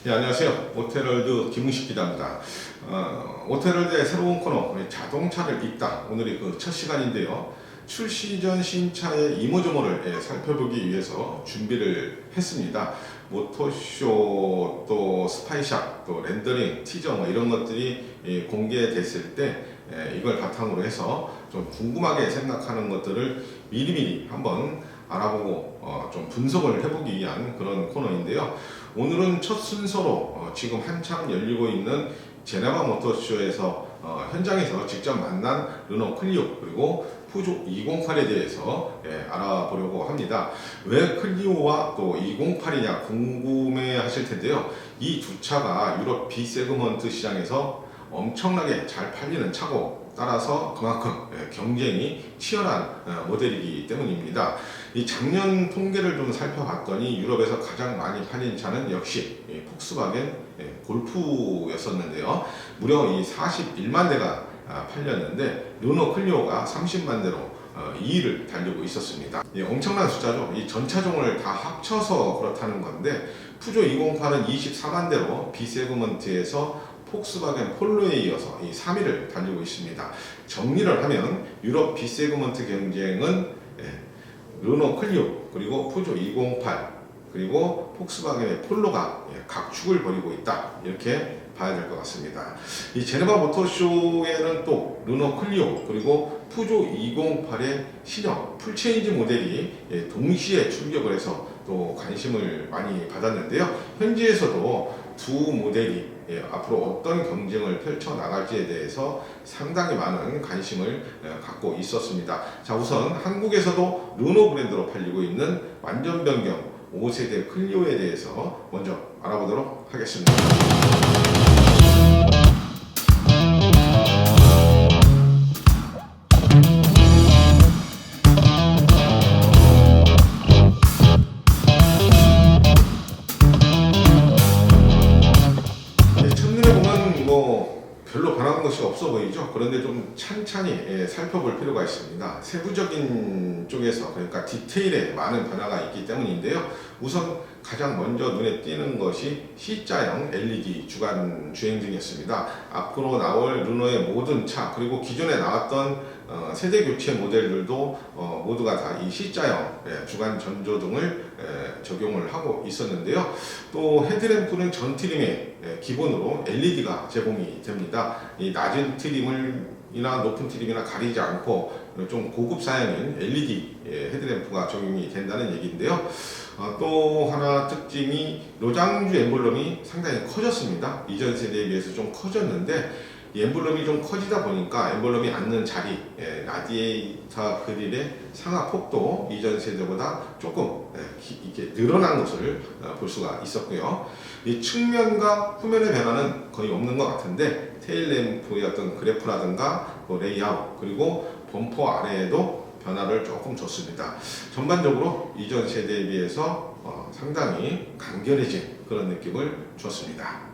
네, 안녕하세요. 오테럴드 김웅식 기자입니다. 오테럴드의 새로운 코너 자동차를 읽다, 오늘이 그 첫 시간인데요. 출시 전 신차의 이모저모를 살펴보기 위해서 준비를 했습니다. 모터쇼, 또 스파이샵, 또 렌더링, 티저 이런 것들이 공개됐을 때 이걸 바탕으로 해서 좀 궁금하게 생각하는 것들을 미리미리 한번 알아보고 좀 분석을 해보기 위한 그런 코너인데요. 오늘은 첫 순서로 지금 한창 열리고 있는 제네바 모터쇼에서 현장에서 직접 만난 르노 클리오 그리고 푸조 208에 대해서 알아보려고 합니다. 왜 클리오와 또 208이냐 궁금해 하실 텐데요. 이 두 차가 유럽 B세그먼트 시장에서 엄청나게 잘 팔리는 차고, 따라서 그만큼 경쟁이 치열한 모델이기 때문입니다. 이 작년 통계를 좀 살펴봤더니 유럽에서 가장 많이 팔린 차는 역시 폭스바겐 골프였었는데요. 무려 이 41만 대가 팔렸는데 르노 클리오가 30만 대로 2위를 달리고 있었습니다. 엄청난 숫자죠. 이 전차종을 다 합쳐서 그렇다는 건데, 푸조 208은 24만 대로 B세그먼트에서 폭스바겐 폴로에 이어서 이 3위를 달리고 있습니다. 정리를 하면 유럽 B세그먼트 경쟁은 르노 클리오, 그리고 푸조 208, 그리고 폭스바겐의 폴로가 각축을 벌이고 있다, 이렇게 봐야 될 것 같습니다. 이 제네바 모터쇼에는 또 르노 클리오 그리고 푸조 208의 신형 풀체인지 모델이 동시에 출격을 해서 또 관심을 많이 받았는데요. 현지에서도 두 모델이 앞으로 어떤 경쟁을 펼쳐 나갈지에 대해서 상당히 많은 관심을 갖고 있었습니다. 자, 우선 한국에서도 르노 브랜드로 팔리고 있는 완전 변경 5세대 클리오에 대해서 먼저 알아보도록 하겠습니다. 별로 변한 것이 없어 보이죠? 그런데 좀 찬찬히 살펴볼 필요가 있습니다. 세부적인 쪽에서, 그러니까 디테일에 많은 변화가 있기 때문인데요. 우선 가장 먼저 눈에 띄는 것이 C자형 LED 주간 주행등이었습니다. 앞으로 나올 르노의 모든 차, 그리고 기존에 나왔던 세대 교체 모델들도 모두가 다 이 C자형 주간 전조등을 적용을 하고 있었는데요. 또 헤드램프는 전 트림에 기본으로 LED가 제공이 됩니다. 이 낮은 트림이나 높은 트림이나 가리지 않고 좀 고급 사양인 LED 헤드램프가 적용이 된다는 얘기인데요. 또 하나 특징이 로장주 엠블럼이 상당히 커졌습니다. 이전 세대에 비해서 좀 커졌는데, 이 엠블럼이 좀 커지다 보니까 엠블럼이 앉는 자리, 라디에이터 그릴의 상하 폭도 이전 세대보다 조금 이렇게 늘어난 것을 볼 수가 있었고요. 이 측면과 후면의 변화는 거의 없는 것 같은데, 테일램프의 어떤 그래프라든가 레이아웃, 그리고 범퍼 아래에도 변화를 조금 줬습니다. 전반적으로 이전 세대에 비해서 상당히 간결해진 그런 느낌을 줬습니다.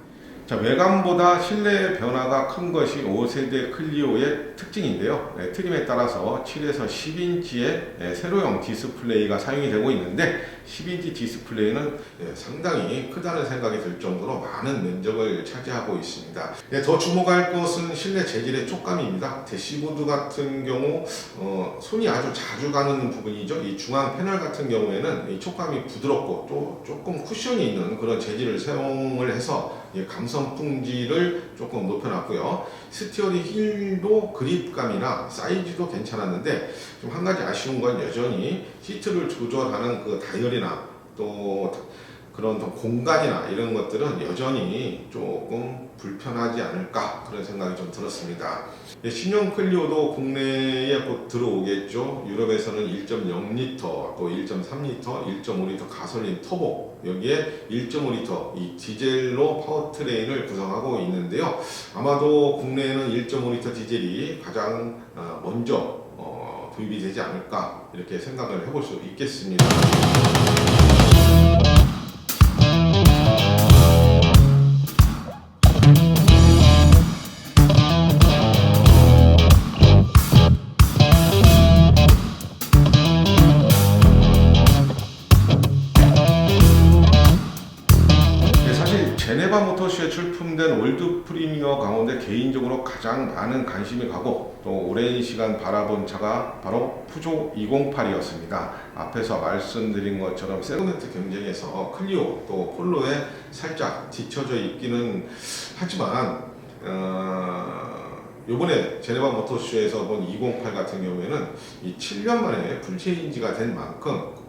자, 외관보다 실내 변화가 큰 것이 5세대 클리오의 특징인데요. 트림에 따라서 7에서 10인치의 세로형 디스플레이가 사용이 되고 있는데, 10인치 디스플레이는 상당히 크다는 생각이 들 정도로 많은 면적을 차지하고 있습니다. 더 주목할 것은 실내 재질의 촉감입니다. 대시보드 같은 경우 손이 아주 자주 가는 부분이죠. 이 중앙 패널 같은 경우에는 이 촉감이 부드럽고 또 조금 쿠션이 있는 그런 재질을 사용을 해서 감성 품질을 조금 높여놨고요. 스티어링 힐도 그립감이나 사이즈도 괜찮았는데, 좀 한 가지 아쉬운 건 여전히 시트를 조절하는 그 다이얼이나 또 그런 공간이나 이런 것들은 여전히 조금 불편하지 않을까, 그런 생각이 좀 들었습니다. 신형 클리오도 국내에 곧 들어오겠죠. 유럽에서는 1.0L, 또 1.3L, 1.5L 가솔린 터보, 여기에 1.5L 이 디젤로 파워트레인을 구성하고 있는데요. 아마도 국내에는 1.5L 디젤이 가장 먼저 도입이 되지 않을까, 이렇게 생각을 해볼 수 있겠습니다. 제네바 모터쇼에 출품된 올드 프리미어 가운데 개인적으로 가장 많은 관심이 가고 또 오랜 시간 바라본 차가 바로 푸조 208이었습니다. 앞에서 말씀드린 것처럼 세그멘트 경쟁에서 클리오 또 폴로에 살짝 뒤처져 있기는 하지만 요번에 제네바 모터쇼에서 본 208 같은 경우에는 이 7년 만에 풀체인지가 된 만큼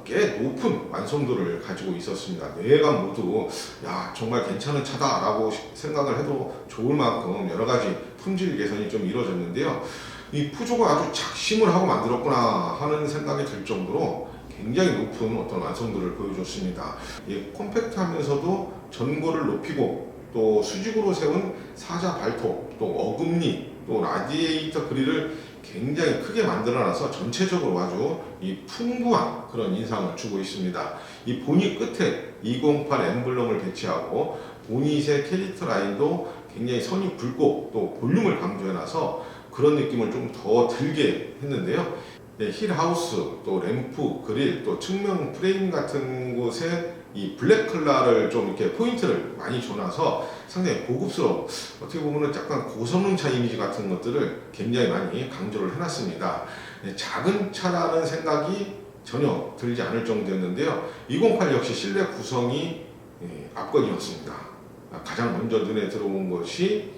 꽤 높은 완성도를 가지고 있었습니다. 내외관 모두 야 정말 괜찮은 차다라고 생각을 해도 좋을 만큼 여러 가지 품질 개선이 좀 이루어졌는데요. 이 푸조가 아주 작심을 하고 만들었구나 하는 생각이 들 정도로 굉장히 높은 어떤 완성도를 보여줬습니다. 콤팩트하면서도 전고를 높이고 또 수직으로 세운 사자 발톱, 또 어금니, 또 라디에이터 그릴을 굉장히 크게 만들어놔서 전체적으로 아주 이 풍부한 그런 인상을 주고 있습니다. 이 보닛 끝에 208 엠블럼을 배치하고 보닛의 캐릭터 라인도 굉장히 선이 붉고 또 볼륨을 강조해놔서 그런 느낌을 좀 더 들게 했는데요. 힐하우스, 또 램프, 그릴, 또 측면 프레임 같은 곳에 이 블랙 컬러를 좀 이렇게 포인트를 많이 줘놔서 상당히 고급스러워, 어떻게 보면 약간 고성능차 이미지 같은 것들을 굉장히 많이 강조를 해놨습니다. 작은 차라는 생각이 전혀 들지 않을 정도였는데요. 208 역시 실내 구성이 압권이었습니다. 가장 먼저 눈에 들어온 것이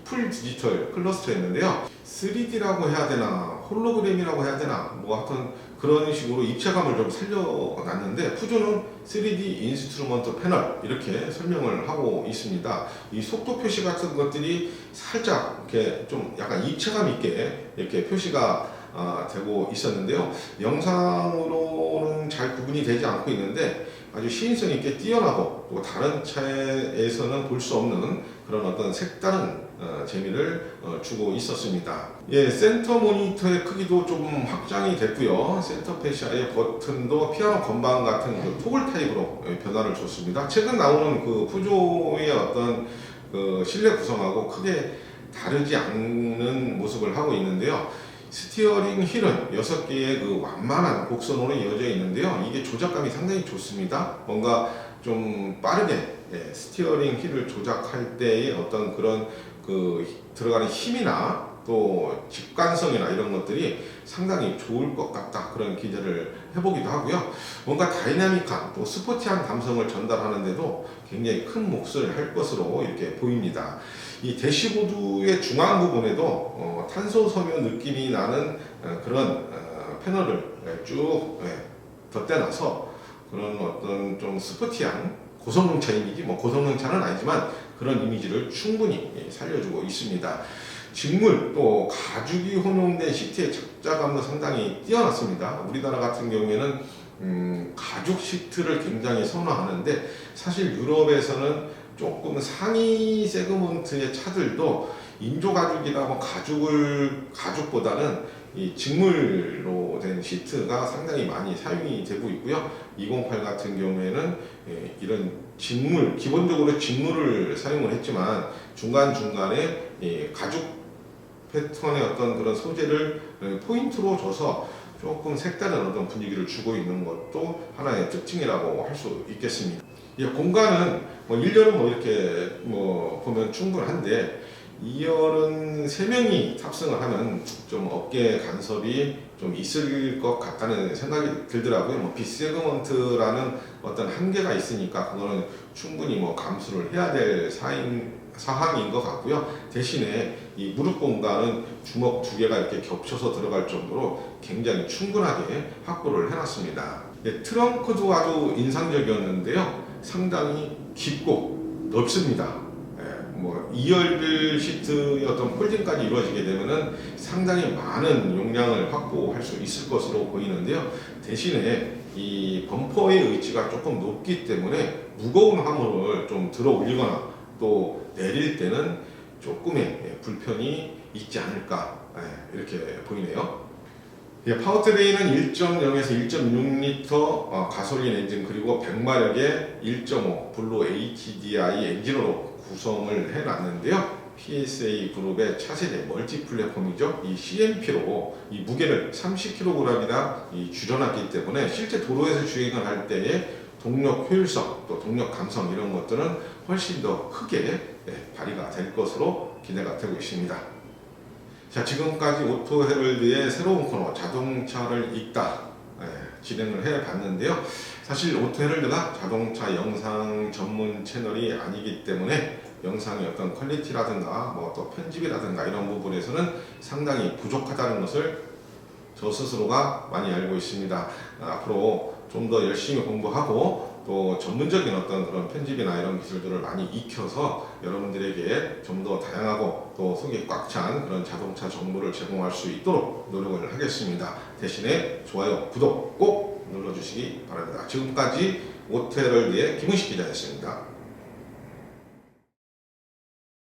풀 디지털 클러스터였는데요. 3D라고 해야 되나 홀로그램이라고 해야 되나 뭐 하여튼 그런 식으로 입체감을 좀 살려놨는데 푸조는 3D 인스트루먼트 패널 이렇게 설명을 하고 있습니다. 이 속도 표시 같은 것들이 살짝 이렇게 좀 약간 입체감 있게 이렇게 표시가 되고 있었는데요. 영상으로는 잘 구분이 되지 않고 있는데 아주 시인성 있게 뛰어나고 또 다른 차에서는 볼 수 없는 그런 어떤 색다른 재미를 주고 있었습니다. 센터 모니터의 크기도 좀 확장이 됐고요. 센터 패시아의 버튼도 피아노 건반 같은 그 토글 타입으로 변화를 줬습니다. 최근 나오는 그 푸조의 어떤 그 실내 구성하고 크게 다르지 않는 모습을 하고 있는데요. 스티어링 휠은 6개의 그 완만한 곡선으로 이어져 있는데요. 이게 조작감이 상당히 좋습니다. 뭔가 좀 빠르게 스티어링 휠을 조작할 때의 어떤 그런 그 들어가는 힘이나 또 직관성이나 이런 것들이 상당히 좋을 것 같다, 그런 기대를 해보기도 하고요. 뭔가 다이나믹한 또 스포티한 감성을 전달하는데도 굉장히 큰 몫을 할 것으로 이렇게 보입니다. 이 대시보드의 중앙 부분에도 탄소 섬유 느낌이 나는 그런 패널을 쭉 덧대놔서 그런 어떤 좀 스포티한 고성능차 이미지, 뭐 고성능차는 아니지만 그런 이미지를 충분히 살려주고 있습니다. 직물 또 가죽이 혼용된 시트의 착자감도 상당히 뛰어났습니다. 우리나라 같은 경우에는 가죽 시트를 굉장히 선호하는데 사실 유럽에서는 조금 상위 세그먼트의 차들도 인조 가죽이나 뭐 가죽보다는 이 직물로 된 시트가 상당히 많이 사용이 되고 있고요. 208 같은 경우에는 이런 직물, 기본적으로 직물을 사용을 했지만 중간중간에 가죽 패턴의 어떤 그런 소재를 포인트로 줘서 조금 색다른 어떤 분위기를 주고 있는 것도 하나의 특징이라고 할 수 있겠습니다. 공간은 뭐 1열은 뭐 이렇게 뭐 보면 충분한데 2열은 3명이 탑승을 하면 좀 어깨 간섭이 좀 있을 것 같다는 생각이 들더라고요. 뭐 B세그먼트라는 어떤 한계가 있으니까 그거는 충분히 뭐 감수를 해야 될 사항인 것 같고요. 대신에 이 무릎 공간은 주먹 2개가 이렇게 겹쳐서 들어갈 정도로 굉장히 충분하게 확보를 해놨습니다. 트렁크도 아주 인상적이었는데요. 상당히 깊고 넓습니다. 뭐 2열 시트의 어떤 폴딩까지 이루어지게 되면은 상당히 많은 용량을 확보할 수 있을 것으로 보이는데요. 대신에 이 범퍼의 위치가 조금 높기 때문에 무거운 화물을 좀 들어 올리거나 또 내릴 때는 조금의 불편이 있지 않을까 이렇게 보이네요. 파워트레인은 1.0에서 1.6L 가솔린 엔진 그리고 100마력의 1.5 블루 HDI 엔진으로 구성을 해놨는데요. PSA 그룹의 차세대 멀티 플랫폼이죠. 이 CMP로 이 무게를 30kg이나 줄여놨기 때문에 실제 도로에서 주행을 할 때에 동력 효율성, 또 동력 감성 이런 것들은 훨씬 더 크게 발휘가 될 것으로 기대가 되고 있습니다. 자, 지금까지 오토헤럴드의 새로운 코너 자동차를 읽다 진행을 해 봤는데요. 사실 오토헤럴드가 자동차 영상 전문 채널이 아니기 때문에 영상의 어떤 퀄리티라든가 뭐 또 편집이라든가 이런 부분에서는 상당히 부족하다는 것을 저 스스로가 많이 알고 있습니다. 앞으로 좀 더 열심히 공부하고 또 전문적인 어떤 그런 편집이나 이런 기술들을 많이 익혀서 여러분들에게 좀 더 다양하고 또 속이 꽉 찬 그런 자동차 정보를 제공할 수 있도록 노력을 하겠습니다. 대신에 좋아요, 구독 꼭 눌러주시기 바랍니다. 지금까지 오토헤럴드의 김은식 기자였습니다.